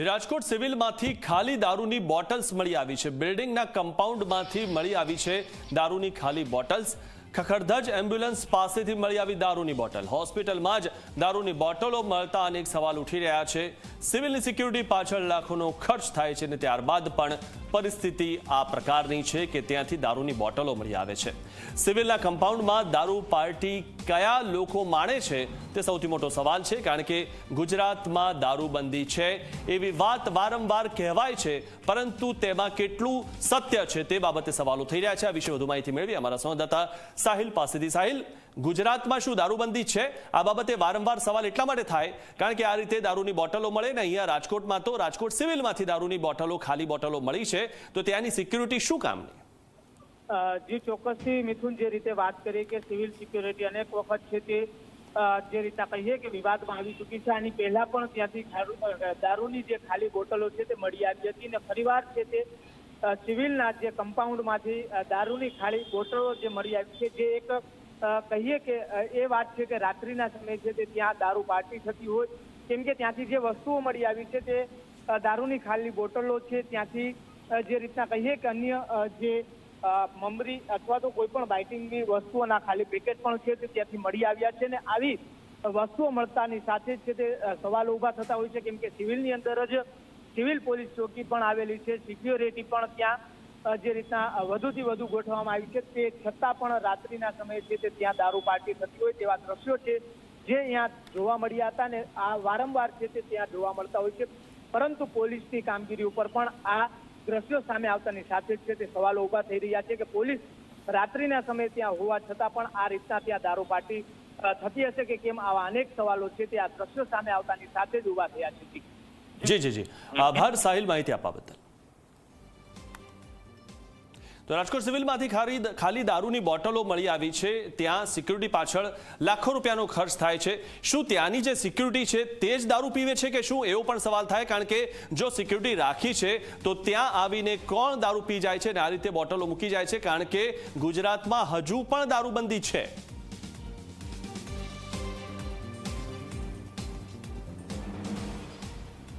રાજકોટ સિવિલમાંથી ખાલી દારૂની બોટલ્સ મળી આવી છે। બિલ્ડિંગના કમ્પાઉન્ડમાંથી મળી આવી છે દારૂની ખાલી બોટલ્સ। ખખડધજ એમ્બ્યુલન્સ પાસેથી મળી આવી દારૂની બોટલ। હોસ્પિટલમાં જ દારૂની બોટલો મળતા અનેક સવાલ ઉઠી રહ્યા છે। સિવિલની સિક્યુરિટી પાછળ લાખોનો ખર્ચ થાય છે અને ત્યારબાદ પણ પરિસ્થિતિ આ પ્રકારની છે કે ત્યાંથી દારૂની બોટલો મળી આવે છે। સિવિલના કમ્પાઉન્ડમાં દારૂ પાર્ટી કયા લોકો માણે છે તે સૌથી મોટો સવાલ છે, કારણ કે ગુજરાતમાં દારૂબંધી છે એવી વાત વારંવાર કહેવાય છે, પરંતુ તેમાં કેટલું સત્ય છે તે બાબતે સવાલો થઈ રહ્યા છે। આ વિશે વધુ માહિતી મેળવી અમારા સંવાદદાતા સાહિલ પાસેથી। સાહિલ, ગુજરાતમાં શું દારૂબંધી છે? આ બાબતે વારંવાર સવાલ એટલા માટે થાય કારણ કે આ રીતે દારૂની બોટલો મળે ને અહીંયા રાજકોટમાં તો રાજકોટ સિવિલમાંથી દારૂની બોટલો, ખાલી બોટલો મળી છે, તો ત્યાંની સિક્યુરિટી શું કામની? જી ચોક્કસથી મિથુન, જે રીતે વાત કરીએ કે સિવિલ સિક્યુરિટી અનેક વખત છે તે જે રીતના કહીએ કે વિવાદમાં આવી ચૂકી છે। આની પહેલા પણ ત્યાંથી દારૂની જે ખાલી બોટલો છે તે મળી આવી હતી અને ફરીવાર છે તે સિવિલના જે કમ્પાઉન્ડમાંથી દારૂની ખાલી બોટલો જે મળી આવી છે, જે એક કહીએ કે એ વાત છે કે રાત્રિના સમયે છે તે ત્યાં દારૂ પાર્ટી થતી હોય, કેમ કે ત્યાંથી જે વસ્તુઓ મળી આવી છે તે દારૂની ખાલી બોટલો છે। ત્યાંથી જે રીતના કહીએ કે અન્ય જે મમરી અથવા તો કોઈ પણ બાઇટિંગની વસ્તુઓના ખાલી પેકેટ પણ છે તે ત્યાંથી મળી આવ્યા છે। અને આવી વસ્તુઓ મળતાની સાથે જ છે તે સવાલો ઊભા થતા હોય છે, કેમ કે સિવિલની અંદર જ સિવિલ પોલીસ ચોકી પણ આવેલી છે, સિક્યુરિટી પણ ત્યાં જે રીતના વધુથી વધુ ગોઠવવામાં આવી છે, તે છતાં પણ રાત્રિના સમયે છે તે ત્યાં દારૂ પાર્ટી થતી હોય તેવા દ્રશ્યો છે જે અહીંયા જોવા મળ્યા હતા ને આ વારંવાર છે તે ત્યાં જોવા મળતા હોય છે। પરંતુ પોલીસની કામગીરી ઉપર પણ આ દ્રશ્યો સામે આવતાની સાથે જ છે તે સવાલો ઊભા થઈ રહ્યા છે કે પોલીસ રાત્રિના સમયે ત્યાં હોવા છતાં પણ આ રીતના ત્યાં દારૂ પાર્ટી થતી હશે કે કેમ? આવા અનેક સવાલો છે તે આ દ્રશ્યો સામે આવતાની સાથે જ ઊભા થયા છે। જી, આભાર સાહિલ માહિતી આપવા બદલ। તો રાજકોટ સિવિલમાંથી ખાલી દારૂની બોટલો મળી આવી છે, ત્યાં સિક્યુરિટી પાછળ લાખો રૂપિયાનો ખર્ચ થાય છે। શું ત્યાંની જે સિક્યુરિટી છે તે જ દારૂ પીવે છે કે શું, એવો પણ સવાલ થાય, કારણ કે જો સિક્યુરિટી રાખી છે તો ત્યાં આવીને કોણ દારૂ પી જાય છે અને આ રીતે બોટલો મૂકી જાય છે, કારણ કે ગુજરાતમાં હજુ પણ દારૂબંધી છે।